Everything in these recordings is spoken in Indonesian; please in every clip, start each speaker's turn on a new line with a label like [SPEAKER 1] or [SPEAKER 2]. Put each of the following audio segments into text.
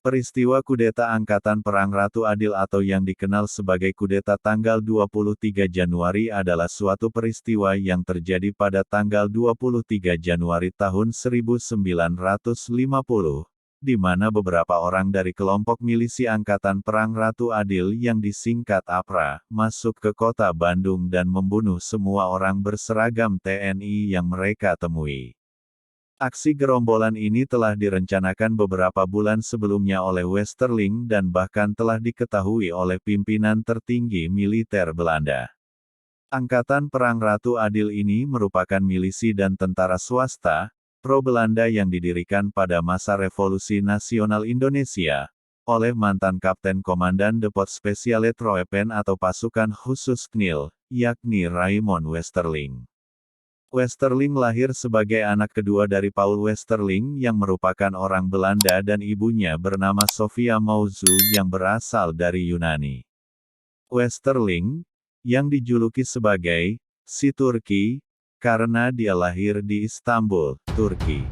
[SPEAKER 1] Peristiwa kudeta Angkatan Perang Ratu Adil atau yang dikenal sebagai kudeta tanggal 23 Januari adalah suatu peristiwa yang terjadi pada tanggal 23 Januari tahun 1950, di mana beberapa orang dari kelompok milisi Angkatan Perang Ratu Adil yang disingkat APRA, masuk ke kota Bandung dan membunuh semua orang berseragam TNI yang mereka temui. Aksi gerombolan ini telah direncanakan beberapa bulan sebelumnya oleh Westerling dan bahkan telah diketahui oleh pimpinan tertinggi militer Belanda. Angkatan Perang Ratu Adil ini merupakan milisi dan tentara swasta, pro-Belanda yang didirikan pada masa Revolusi Nasional Indonesia, oleh mantan Kapten Komandan Depot Spesiale Troepen atau pasukan khusus KNIL, yakni Raymond Westerling. Westerling lahir sebagai anak kedua dari Paul Westerling yang merupakan orang Belanda dan ibunya bernama Sofia Mauzu yang berasal dari Yunani. Westerling, yang dijuluki sebagai si Turki, karena dia lahir di Istanbul, Turki.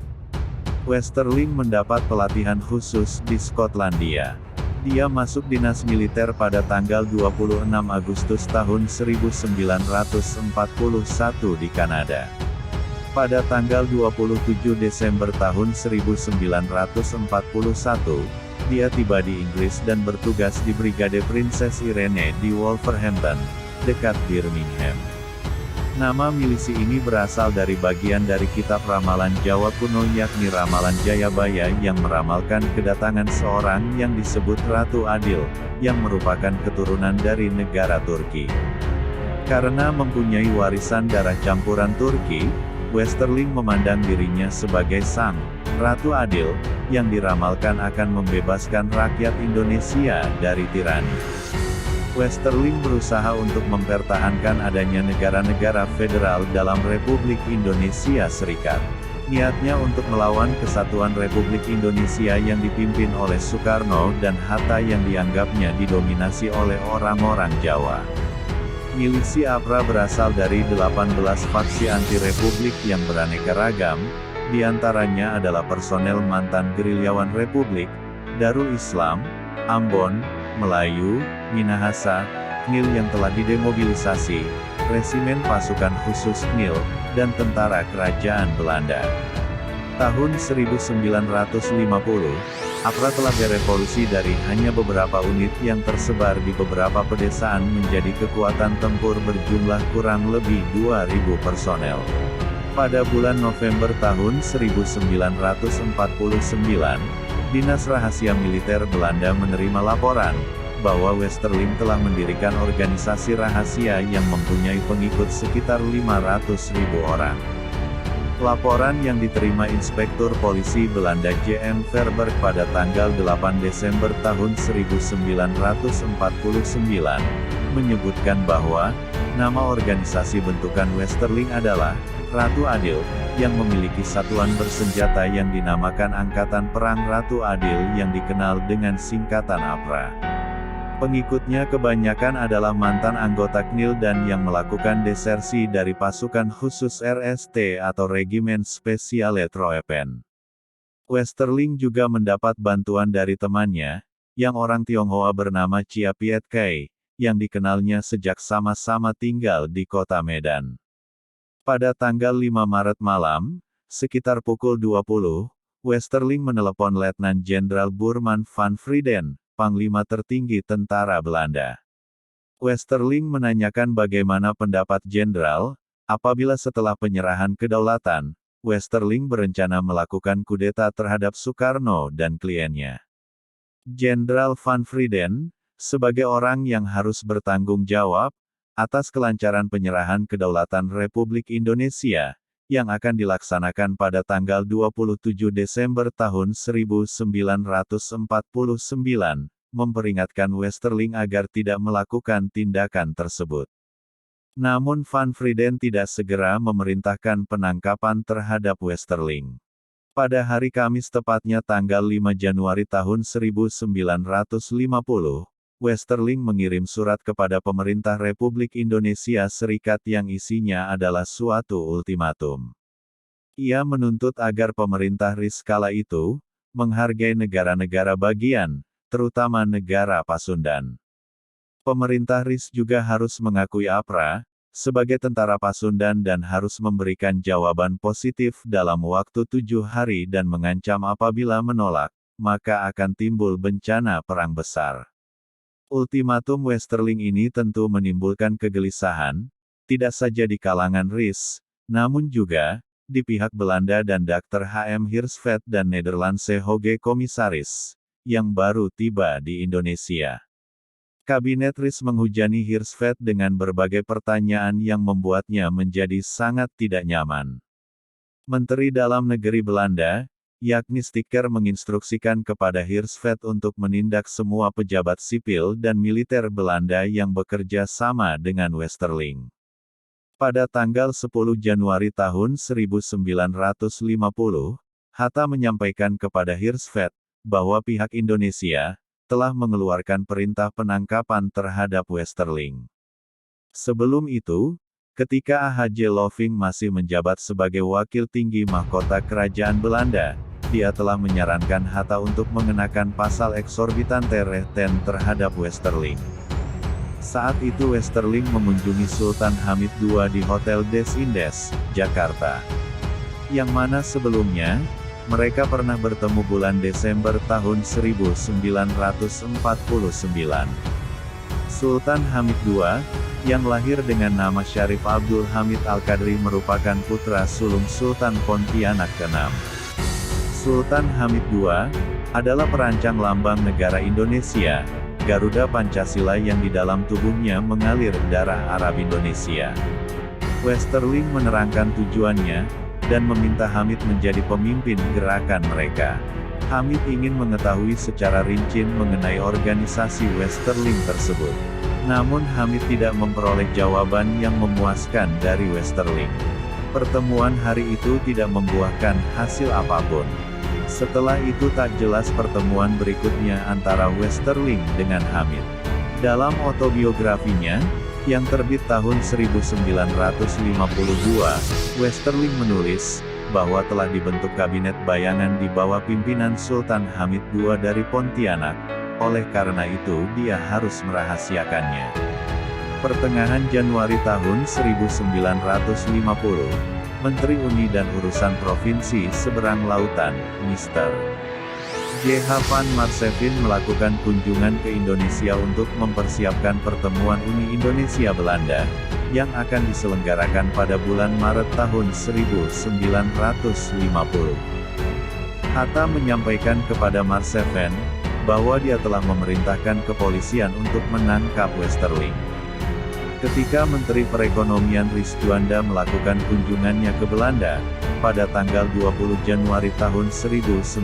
[SPEAKER 1] Westerling mendapat pelatihan khusus di Skotlandia. Dia masuk dinas militer pada tanggal 26 Agustus tahun 1941 di Kanada. Pada tanggal 27 Desember tahun 1941, dia tiba di Inggris dan bertugas di Brigade Princess Irene di Wolverhampton, dekat Birmingham. Nama milisi ini berasal dari bagian dari kitab ramalan Jawa kuno yakni Ramalan Jayabaya yang meramalkan kedatangan seorang yang disebut Ratu Adil, yang merupakan keturunan dari negara Turki. Karena mempunyai warisan darah campuran Turki, Westerling memandang dirinya sebagai sang Ratu Adil, yang diramalkan akan membebaskan rakyat Indonesia dari tirani. Westerling berusaha untuk mempertahankan adanya negara-negara federal dalam Republik Indonesia Serikat. Niatnya untuk melawan kesatuan Republik Indonesia yang dipimpin oleh Soekarno dan Hatta yang dianggapnya didominasi oleh orang-orang Jawa. Milisi APRA berasal dari 18 faksi anti-republik yang beraneka ragam, di antaranya adalah personel mantan gerilyawan Republik, Darul Islam, Ambon, Melayu, Minahasa, KNIL yang telah didemobilisasi, Resimen Pasukan Khusus KNIL, dan Tentara Kerajaan Belanda. Tahun 1950, APRA telah berevolusi dari hanya beberapa unit yang tersebar di beberapa pedesaan menjadi kekuatan tempur berjumlah kurang lebih 2.000 personel. Pada bulan November tahun 1949, Dinas Rahasia Militer Belanda menerima laporan bahwa Westerling telah mendirikan organisasi rahasia yang mempunyai pengikut sekitar 500.000 orang. Laporan yang diterima Inspektur Polisi Belanda J.M. Verberg pada tanggal 8 Desember tahun 1949, menyebutkan bahwa nama organisasi bentukan Westerling adalah Ratu Adil, yang memiliki satuan bersenjata yang dinamakan Angkatan Perang Ratu Adil yang dikenal dengan singkatan APRA. Pengikutnya kebanyakan adalah mantan anggota KNIL dan yang melakukan desersi dari pasukan khusus RST atau Regimen Spesiale Troepen. Westerling juga mendapat bantuan dari temannya, yang orang Tionghoa bernama Chia Piet Kai, yang dikenalnya sejak sama-sama tinggal di kota Medan. Pada tanggal 5 Maret malam, sekitar pukul 20, Westerling menelepon Letnan Jenderal Burman van Frieden, Panglima tertinggi tentara Belanda. Westerling menanyakan bagaimana pendapat Jenderal, apabila setelah penyerahan kedaulatan, Westerling berencana melakukan kudeta terhadap Soekarno dan kliennya. Jenderal van Frieden, sebagai orang yang harus bertanggung jawab atas kelancaran penyerahan kedaulatan Republik Indonesia, yang akan dilaksanakan pada tanggal 27 Desember tahun 1949, memperingatkan Westerling agar tidak melakukan tindakan tersebut. Namun Van Frieden tidak segera memerintahkan penangkapan terhadap Westerling. Pada hari Kamis tepatnya tanggal 5 Januari tahun 1950, Westerling mengirim surat kepada pemerintah Republik Indonesia Serikat yang isinya adalah suatu ultimatum. Ia menuntut agar pemerintah RI kala itu menghargai negara-negara bagian, terutama negara Pasundan. Pemerintah RIS juga harus mengakui APRA sebagai tentara Pasundan dan harus memberikan jawaban positif dalam waktu 7 hari dan mengancam apabila menolak, maka akan timbul bencana perang besar. Ultimatum Westerling ini tentu menimbulkan kegelisahan, tidak saja di kalangan RIS, namun juga di pihak Belanda dan Dr. H.M. Hirschfeld dan Nederlandse Hoge Commissaris, yang baru tiba di Indonesia. Kabinet RIS menghujani Hirschfeld dengan berbagai pertanyaan yang membuatnya menjadi sangat tidak nyaman. Menteri Dalam Negeri Belanda, yakni Sticker menginstruksikan kepada Hirschfeld untuk menindak semua pejabat sipil dan militer Belanda yang bekerja sama dengan Westerling. Pada tanggal 10 Januari tahun 1950, Hatta menyampaikan kepada Hirschfeld bahwa pihak Indonesia telah mengeluarkan perintah penangkapan terhadap Westerling. Sebelum itu, ketika A.H.J. Loving masih menjabat sebagai wakil tinggi mahkota kerajaan Belanda, dia telah menyarankan Hatta untuk mengenakan pasal eksorbitante rechten terhadap Westerling. Saat itu Westerling mengunjungi Sultan Hamid II di Hotel Des Indes, Jakarta. Yang mana sebelumnya, mereka pernah bertemu bulan Desember tahun 1949. Sultan Hamid II, yang lahir dengan nama Syarif Abdul Hamid Al-Qadri merupakan putra sulung Sultan Pontianak ke-6. Sultan Hamid II adalah perancang lambang negara Indonesia, Garuda Pancasila yang di dalam tubuhnya mengalir darah Arab Indonesia. Westerling menerangkan tujuannya, dan meminta Hamid menjadi pemimpin gerakan mereka. Hamid ingin mengetahui secara rinci mengenai organisasi Westerling tersebut. Namun Hamid tidak memperoleh jawaban yang memuaskan dari Westerling. Pertemuan hari itu tidak membuahkan hasil apapun. Setelah itu tak jelas pertemuan berikutnya antara Westerling dengan Hamid. Dalam autobiografinya, yang terbit tahun 1952, Westerling menulis bahwa telah dibentuk kabinet bayangan di bawah pimpinan Sultan Hamid II dari Pontianak, oleh karena itu dia harus merahasiakannya. Pertengahan Januari tahun 1950, Menteri Uni dan Urusan Provinsi Seberang Lautan, Mr. J.H. van Marsevin melakukan kunjungan ke Indonesia untuk mempersiapkan pertemuan Uni Indonesia-Belanda, yang akan diselenggarakan pada bulan Maret tahun 1950. Hatta menyampaikan kepada Marsevin, bahwa dia telah memerintahkan kepolisian untuk menangkap Westerling. Ketika Menteri Perekonomian Rhys Djuanda melakukan kunjungannya ke Belanda, pada tanggal 20 Januari tahun 1950.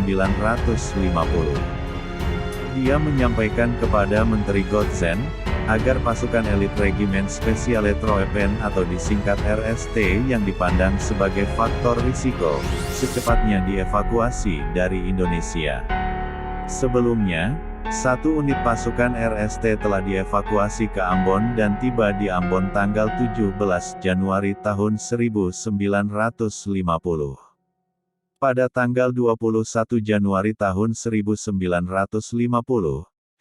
[SPEAKER 1] Dia menyampaikan kepada Menteri Godsen, agar pasukan elit Regimen Speciale Troepen atau disingkat RST yang dipandang sebagai faktor risiko, secepatnya dievakuasi dari Indonesia. Sebelumnya, satu unit pasukan RST telah dievakuasi ke Ambon dan tiba di Ambon tanggal 17 Januari tahun 1950. Pada tanggal 21 Januari tahun 1950,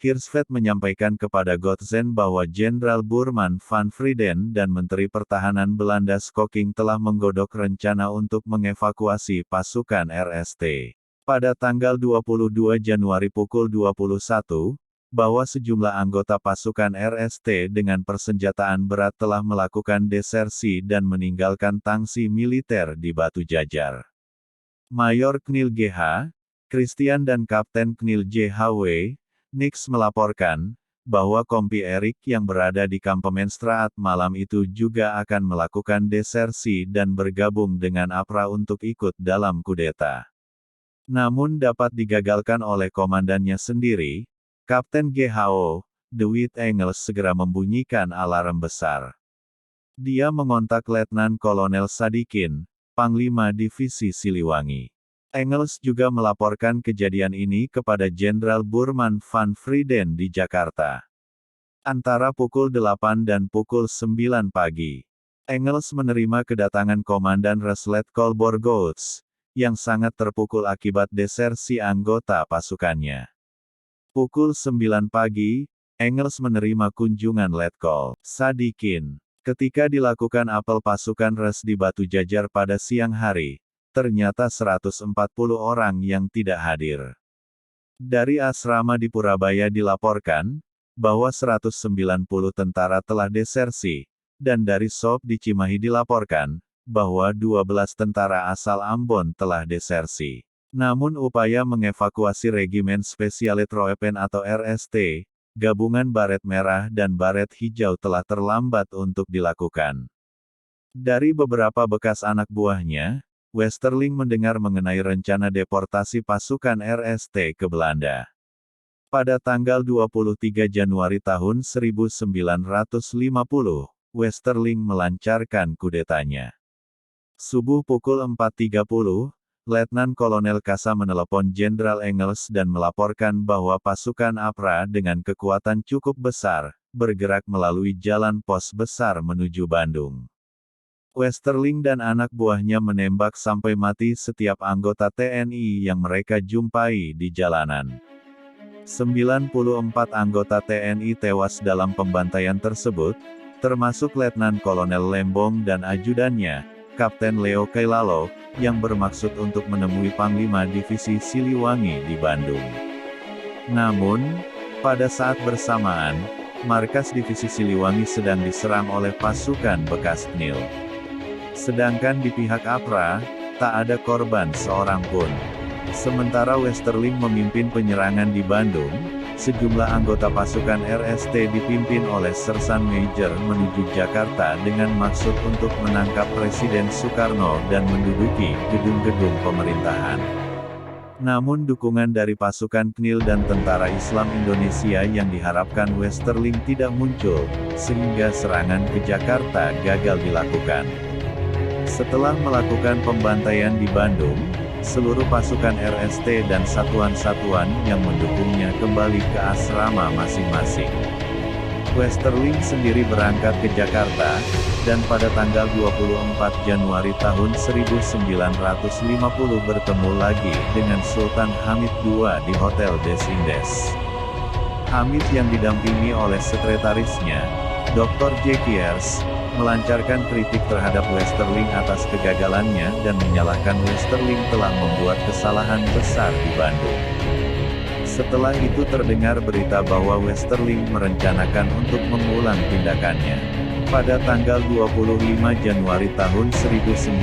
[SPEAKER 1] Hirschfeld menyampaikan kepada Godsen bahwa Jenderal Burman van Frieden dan Menteri Pertahanan Belanda Skokking telah menggodok rencana untuk mengevakuasi pasukan RST. Pada tanggal 22 Januari pukul 21, bahwa sejumlah anggota pasukan RST dengan persenjataan berat telah melakukan desersi dan meninggalkan tangsi militer di Batu Jajar. Mayor Knil G.H. Christian dan Kapten Knil J.H.W. Nix melaporkan, bahwa Kompi Erik yang berada di Kampenstraat malam itu juga akan melakukan desersi dan bergabung dengan APRA untuk ikut dalam kudeta. Namun dapat digagalkan oleh komandannya sendiri, Kapten G.H.O. De Witt Engels segera membunyikan alarm besar. Dia mengontak Letnan Kolonel Sadikin, Panglima Divisi Siliwangi. Engels juga melaporkan kejadian ini kepada Jenderal Burman van Frieden di Jakarta. Antara pukul 8 dan pukul 9 pagi, Engels menerima kedatangan Komandan Resletkol Borgouts, yang sangat terpukul akibat desersi anggota pasukannya. Pukul 9 pagi, Engels menerima kunjungan Letkol Sadikin. Ketika dilakukan apel pasukan res di Batu Jajar pada siang hari, ternyata 140 orang yang tidak hadir. Dari asrama di Purabaya dilaporkan, bahwa 190 tentara telah desersi, dan dari SOP di Cimahi dilaporkan, bahwa 12 tentara asal Ambon telah desersi. Namun upaya mengevakuasi Regimen Spesialet Roepen atau RST, gabungan Baret Merah dan Baret Hijau telah terlambat untuk dilakukan. Dari beberapa bekas anak buahnya, Westerling mendengar mengenai rencana deportasi pasukan RST ke Belanda. Pada tanggal 23 Januari tahun 1950, Westerling melancarkan kudetanya. Subuh pukul 4.30, Letnan Kolonel Kasa menelepon Jenderal Engels dan melaporkan bahwa pasukan APRA dengan kekuatan cukup besar, bergerak melalui jalan pos besar menuju Bandung. Westerling dan anak buahnya menembak sampai mati setiap anggota TNI yang mereka jumpai di jalanan. 94 anggota TNI tewas dalam pembantaian tersebut, termasuk Letnan Kolonel Lembong dan ajudannya, Kapten Leo Kailalo, yang bermaksud untuk menemui Panglima Divisi Siliwangi di Bandung. Namun, pada saat bersamaan, markas Divisi Siliwangi sedang diserang oleh pasukan bekas KNIL. Sedangkan di pihak APRA, tak ada korban seorang pun. Sementara Westerling memimpin penyerangan di Bandung, sejumlah anggota pasukan RST dipimpin oleh Sersan Major menuju Jakarta dengan maksud untuk menangkap Presiden Soekarno dan menduduki gedung-gedung pemerintahan. Namun dukungan dari pasukan KNIL dan Tentara Islam Indonesia yang diharapkan Westerling tidak muncul, sehingga serangan ke Jakarta gagal dilakukan. Setelah melakukan pembantaian di Bandung, seluruh pasukan RST dan satuan-satuan yang mendukungnya kembali ke asrama masing-masing. Westerling sendiri berangkat ke Jakarta, dan pada tanggal 24 Januari tahun 1950 bertemu lagi dengan Sultan Hamid II di Hotel Des Indes. Hamid yang didampingi oleh sekretarisnya, Dr. J. Kiers, melancarkan kritik terhadap Westerling atas kegagalannya dan menyalahkan Westerling telah membuat kesalahan besar di Bandung. Setelah itu terdengar berita bahwa Westerling merencanakan untuk mengulang tindakannya. Pada tanggal 25 Januari tahun 1950,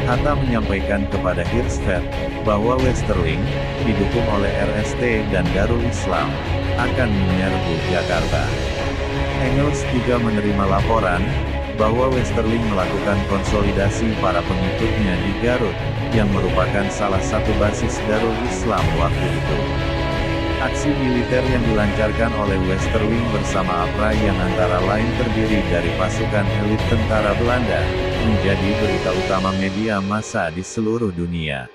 [SPEAKER 1] Hatta menyampaikan kepada Hirschfeld, bahwa Westerling, didukung oleh RST dan Darul Islam, akan menyerbu Jakarta. Engels juga menerima laporan, bahwa Westerling melakukan konsolidasi para pengikutnya di Garut, yang merupakan salah satu basis Darul Islam waktu itu. Aksi militer yang dilancarkan oleh Westerling bersama APRA yang antara lain terdiri dari pasukan elit tentara Belanda, menjadi berita utama media massa di seluruh dunia.